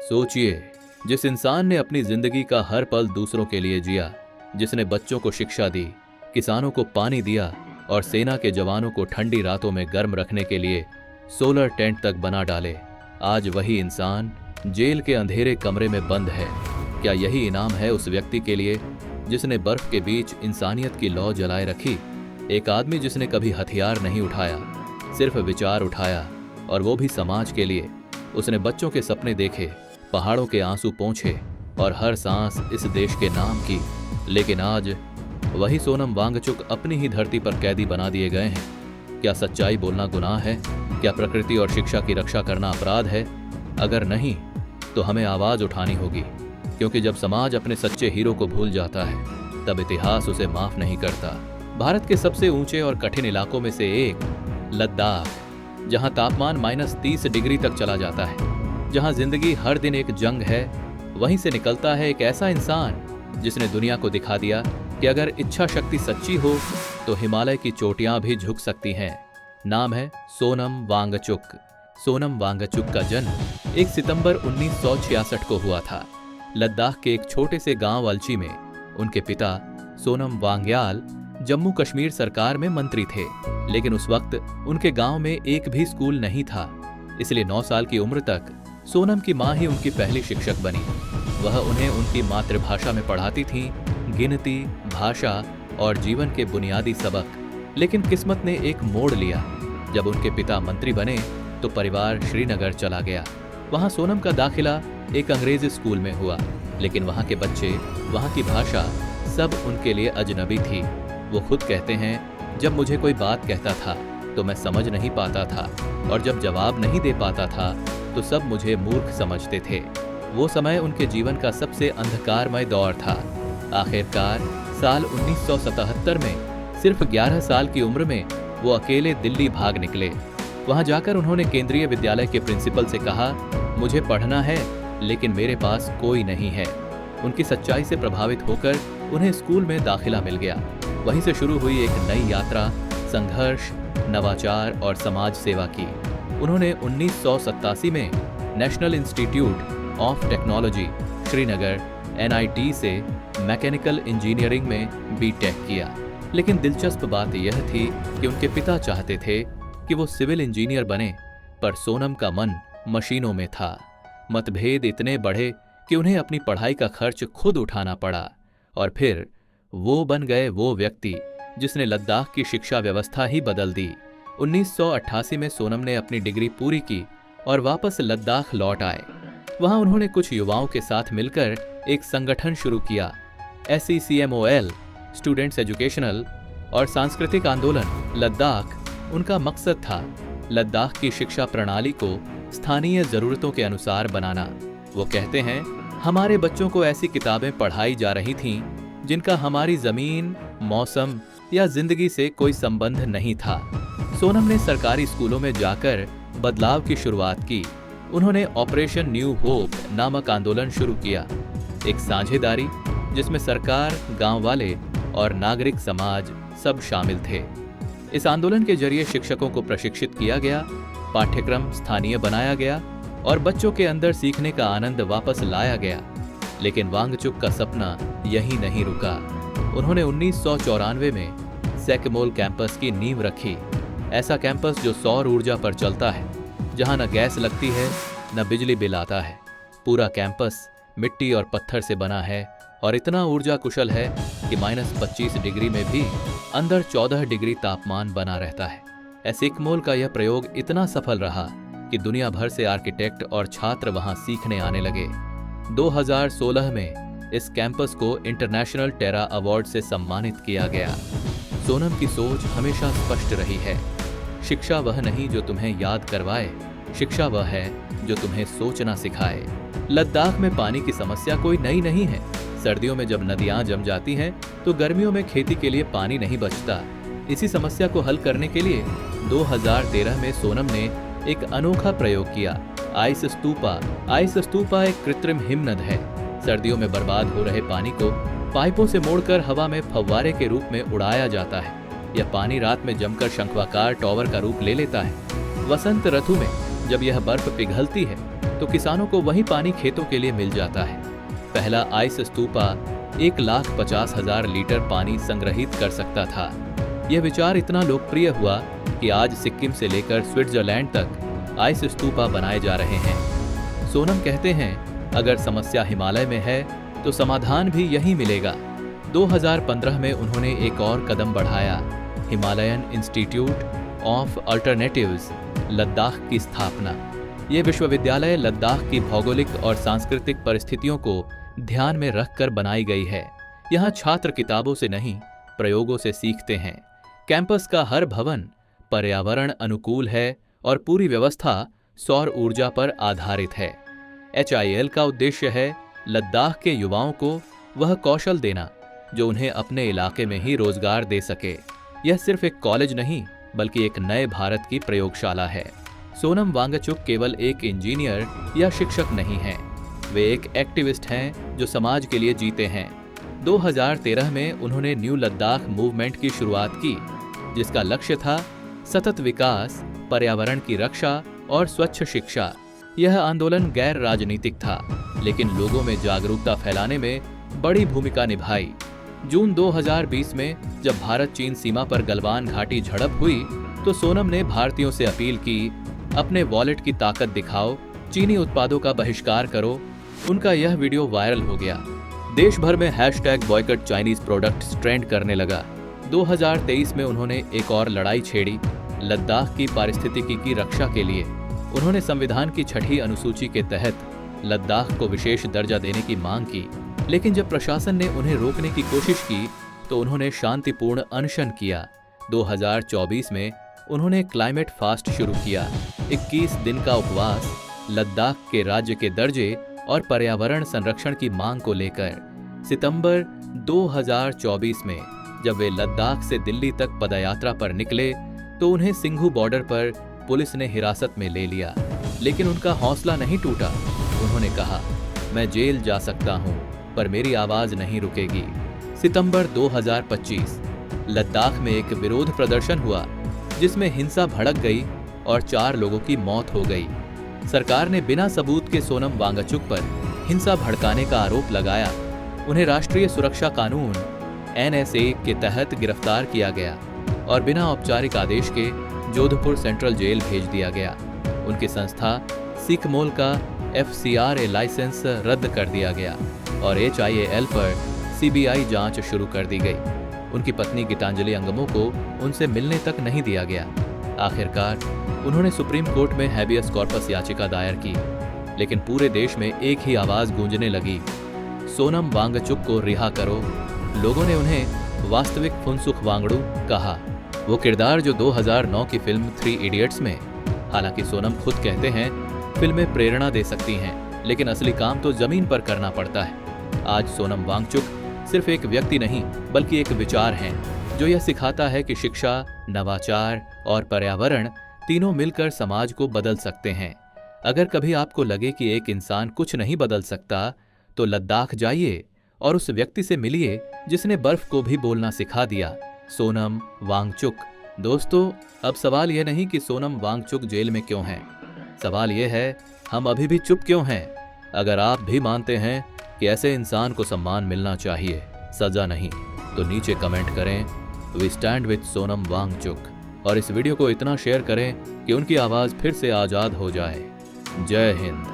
सोचिए, जिस इंसान ने अपनी जिंदगी का हर पल दूसरों के लिए जिया, जिसने बच्चों को शिक्षा दी, किसानों को पानी दिया और सेना के जवानों को ठंडी रातों में गर्म रखने के लिए सोलर टेंट तक बना डाले, आज वही इंसान जेल के अंधेरे कमरे में बंद है। क्या यही इनाम है उस व्यक्ति के लिए जिसने बर्फ के बीच इंसानियत की लौ जलाए रखी? एक आदमी जिसने कभी हथियार नहीं उठाया, सिर्फ विचार उठाया, और वो भी समाज के लिए। उसने बच्चों के सपने देखे, पहाड़ों के आंसू पोंछे और हर सांस इस देश के नाम की। लेकिन आज वही सोनम वांगचुक अपनी ही धरती पर कैदी बना दिए गए हैं। क्या सच्चाई बोलना गुनाह है? क्या प्रकृति और शिक्षा की रक्षा करना अपराध है? अगर नहीं तो हमें आवाज उठानी होगी, क्योंकि जब समाज अपने सच्चे हीरो को भूल जाता है तब इतिहास उसे माफ नहीं करता। भारत के सबसे ऊंचे और कठिन इलाकों में से एक लद्दाख, जहां तापमान -30 डिग्री तक चला जाता है, जहां जिंदगी हर दिन एक जंग है, वहीं से निकलता है एक ऐसा इंसान जिसने दुनिया को दिखा दिया कि अगर इच्छा शक्ति सच्ची हो तो हिमालय की चोटियां भी झुक सकती हैं। नाम है सोनम वांगचुक। सोनम वांगचुक का जन्म 1 सितंबर 1966 को हुआ था। लद्दाख के एक छोटे से गांव अलची में उनके पिता सोनम वांग्याल जम्मू कश्मीर सरकार में मंत्री थे, लेकिन उस वक्त उनके गांव में एक भी स्कूल नहीं था। इसलिए 9 साल की उम्र तक सोनम की मां ही उनकी पहली शिक्षक बनी। वह उन्हें उनकी मातृभाषा में पढ़ाती थीं, गिनती, भाषा और जीवन के बुनियादी सबक। लेकिन किस्मत ने एक मोड़ लिया। जब उनके पिता मंत्री बने तो परिवार श्रीनगर चला गया। वहां सोनम का दाखिला एक अंग्रेजी स्कूल में हुआ, लेकिन वहां के बच्चे, वहां की भाषा सब उनके लिए अजनबी थी। वो खुद कहते हैं, जब मुझे कोई बात कहता था तो मैं समझ नहीं पाता था, और जब जवाब नहीं दे पाता था तो सब मुझे मूर्ख समझते थे। वो समय उनके जीवन का सबसे अंधकारमय दौर था। आखिरकार साल 1977 में सिर्फ 11 साल की उम्र में वो अकेले दिल्ली भाग निकले। वहां जाकर उन्होंने केंद्रीय विद्यालय के प्रिंसिपल से कहा, मुझे पढ़ना है लेकिन मेरे पास कोई नहीं है। उनकी सच्चाई से प्रभावित होकर उन्हें स्कूल में दाखिला मिल गया। वहीं से शुरू हुई एक नई यात्रा, संघर्ष, नवाचार और समाज सेवा की। उन्होंने 1987 में national institute of technology Srinagar NIT से मैकेनिकल इंजीनियरिंग में B.Tech किया। लेकिन दिलचस्प बात यह थी कि उनके पिता चाहते थे कि वो सिविल इंजीनियर बने, पर सोनम का मन मशीनों में था। मतभेद इतने बढ़े कि उन्हें अपनी पढ़ाई का खर्च खुद उठाना पड़ा, और फिर वो बन गए वो व्यक्ति जिसने लद्दाख की शिक्षा व्यवस्था ही बदल दी। 1988 में सोनम ने अपनी डिग्री पूरी की और वापस लद्दाख लौट आए। वहां उन्होंने कुछ युवाओं के साथ मिलकर एक संगठन शुरू किया, SECMOL, स्टूडेंट्स एजुकेशनल और सांस्कृतिक आंदोलन लद्दाख। उनका मकसद था लद्दाख की शिक्षा प्रणाली को स्थानीय जरूरतों के अनुसार बनाना। वो कहते हैं, हमारे बच्चों को ऐसी किताबें पढ़ाई जा रही थीं जिनका हमारी जमीन, मौसम या जिंदगी से कोई संबंध नहीं था। सोनम ने सरकारी स्कूलों में जाकर बदलाव की शुरुआत की। उन्होंने ऑपरेशन न्यू होप नामक आंदोलन शुरू किया, एक साझेदारी जिसमें सरकार, गांव वाले और नागरिक समाज सब शामिल थे। इस आंदोलन के जरिए शिक्षकों को प्रशिक्षित किया गया, पाठ्यक्रम स्थानीय बनाया गया और बच्चों के अंदर सीखने का आनंद वापस लाया गया। लेकिन वांगचुक का सपना यहीं नहीं रुका। उन्होंने 1994 में सैकमोल कैंपस की नींव रखी। ऐसा कैंपस जो सौर ऊर्जा पर चलता है, जहां न गैस लगती है न बिजली बिल आता है। पूरा कैंपस मिट्टी और पत्थर से बना है और इतना ऊर्जा कुशल है कि -25 डिग्री में भी अंदर 14 डिग्री तापमान बना रहता है। एसिकमोल का यह प्रयोग इतना सफल रहा कि दुनिया भर से आर्किटेक्ट और छात्र वहां सीखने आने लगे। 2016 में इस कैंपस को इंटरनेशनल टेरा अवार्ड से सम्मानित किया गया। सोनम की सोच हमेशा स्पष्ट रही है, शिक्षा वह नहीं जो तुम्हें याद करवाए, शिक्षा वह है जो तुम्हें सोचना सिखाए। लद्दाख में पानी की समस्या कोई नई नहीं है। सर्दियों में जब नदियां जम जाती हैं तो गर्मियों में खेती के लिए पानी नहीं बचता। इसी समस्या को हल करने के लिए 2013 में सोनम ने एक अनोखा प्रयोग किया, आइस स्तूपा। आइस स्तूपा एक कृत्रिम हिमनद है। सर्दियों में बर्बाद हो रहे पानी को पाइपों से मोड़कर हवा में फव्वारे के रूप में उड़ाया जाता है। यह पानी रात में जमकर शंखवाकार टॉवर का रूप ले लेता है। वसंत ऋतु में जब यह बर्फ पिघलती है तो किसानों को वही पानी खेतों के लिए मिल जाता है। पहला आइस स्तूपा 1,50,000 लीटर पानी संग्रहित कर सकता था। यह विचार इतना लोकप्रिय हुआ कि आज सिक्किम से लेकर स्विट्जरलैंड तक आइस स्तूपा बनाए जा रहे हैं। सोनम कहते हैं, अगर समस्या हिमालय में है तो समाधान भी यहीं मिलेगा। 2015 में उन्होंने एक और कदम बढ़ाया, Himalayan institute of alternatives Ladakh की स्थापना। ये विश्वविद्यालय लद्दाख की भौगोलिक और सांस्कृतिक परिस्थितियों को ध्यान में रखकर बनाई गई है। यहाँ छात्र किताबों से नहीं, प्रयोगों से सीखते हैं। कैंपस का हर भवन पर्यावरण अनुकूल है और पूरी व्यवस्था सौर ऊर्जा पर आधारित है। HIL का उद्देश्य है लद्दाख के युवाओं को वह कौशल देना जो उन्हें अपने इलाके में ही रोजगार दे सके। यह सिर्फ एक कॉलेज नहीं, बल्कि एक नए भारत की प्रयोगशाला है। सोनम वांगचुक केवल एक इंजीनियर या शिक्षक नहीं हैं, वे एक एक्टिविस्ट हैं जो समाज के लिए जीते हैं। 2013 में उन्होंने न्यू लद्दाख मूवमेंट की शुरुआत की, जिसका लक्ष्य था सतत विकास, पर्यावरण की रक्षा और स्वच्छ शिक्षा। यह आंदोलन गैर राजनीतिक था, लेकिन लोगों में जागरूकता फैलाने में बड़ी भूमिका निभाई। जून 2020 में जब भारत चीन सीमा पर गलवान घाटी झड़प हुई तो सोनम ने भारतीयों से अपील की, अपने वॉलेट की ताकत दिखाओ, चीनी उत्पादों का बहिष्कार करो। उनका यह वीडियो वायरल हो गया। देश भर में #बॉयकॉट चाइनीज प्रोडक्ट्स ट्रेंड करने लगा। 2023 में उन्होंने एक और लड़ाई छेड़ी, लद्दाख की पारिस्थितिकी की रक्षा के लिए। उन्होंने संविधान की 6ठी अनुसूची के तहत लद्दाख को विशेष दर्जा देने की मांग की, लेकिन जब प्रशासन ने उन्हें रोकने की कोशिश की तो उन्होंने शांतिपूर्ण अनशन किया। 2024 में उन्होंने क्लाइमेट फास्ट शुरू किया, 21 दिन का उपवास लद्दाख के राज्य के दर्जे और पर्यावरण संरक्षण की मांग को लेकर। सितंबर 2024 में जब वे लद्दाख से दिल्ली तक पदयात्रा पर निकले तो उन्हें सिंघू बॉर्डर पर पुलिस ने हिरासत में ले लिया, लेकिन उनका हौसला नहीं टूटा। उन्होंने कहा, मैं जेल जा सकता हूं, पर मेरी आवाज नहीं रुकेगी। सितंबर 2025 लद्दाख में एक विरोध प्रदर्शन हुआ, जिसमें हिंसा भड़क गई और 4 लोगों की मौत हो गई। सरकार ने बिना सबूत के सोनम वांगचुक पर हिंसा भड़काने का आरोप लगाया। उन्हें राष्ट्रीय सुरक्षा कानून NSA के तहत गिरफ्तार किया गया और बिना औपचारिक आदेश के जोधपुर सेंट्रल जेल भेज दिया गया। उनकी संस्था सिकमोल का FCRA लाइसेंस रद्द कर दिया गया और HIL पर CBI जांच शुरू कर दी गई। उनकी पत्नी गीतांजलि अंगमो को उनसे मिलने तक नहीं दिया गया। आखिरकार उन्होंने सुप्रीम कोर्ट में हैबियस कॉर्पस याचिका दायर की, लेकिन पूरे देश में एक ही आवाज गूंजने लगी, सोनम वांगचुक को रिहा करो। लोगों ने उन्हें वास्तविक फुनसुक वांगडू कहा, वो किरदार जो 2009 की फिल्म 3 इडियट्स में। हालांकि सोनम खुद कहते हैं, फिल्में प्रेरणा दे सकती हैं, लेकिन असली काम तो जमीन पर करना पड़ता है। आज सोनम वांगचुक सिर्फ एक व्यक्ति नहीं, बल्कि एक विचार हैं, जो यह सिखाता है कि शिक्षा, नवाचार और पर्यावरण तीनों मिलकर समाज को बदल सकते हैं। अगर कभी आपको लगे कि एक इंसान कुछ नहीं बदल सकता, तो लद्दाख जाइए और उस व्यक्ति से मिलिए जिसने बर्फ को भी बोलना सिखा दिया, सोनम वांगचुक। दोस्तों, अब सवाल यह नहीं कि सोनम वांगचुक जेल में क्यों हैं, सवाल यह है, हम अभी भी चुप क्यों हैं? अगर आप भी मानते हैं कि ऐसे इंसान को सम्मान मिलना चाहिए, सजा नहीं, तो नीचे कमेंट करें, we stand with Sonam Wangchuk, और इस वीडियो को इतना शेयर करें कि उनकी आवाज फिर से आजाद हो जाए। जय हिंद।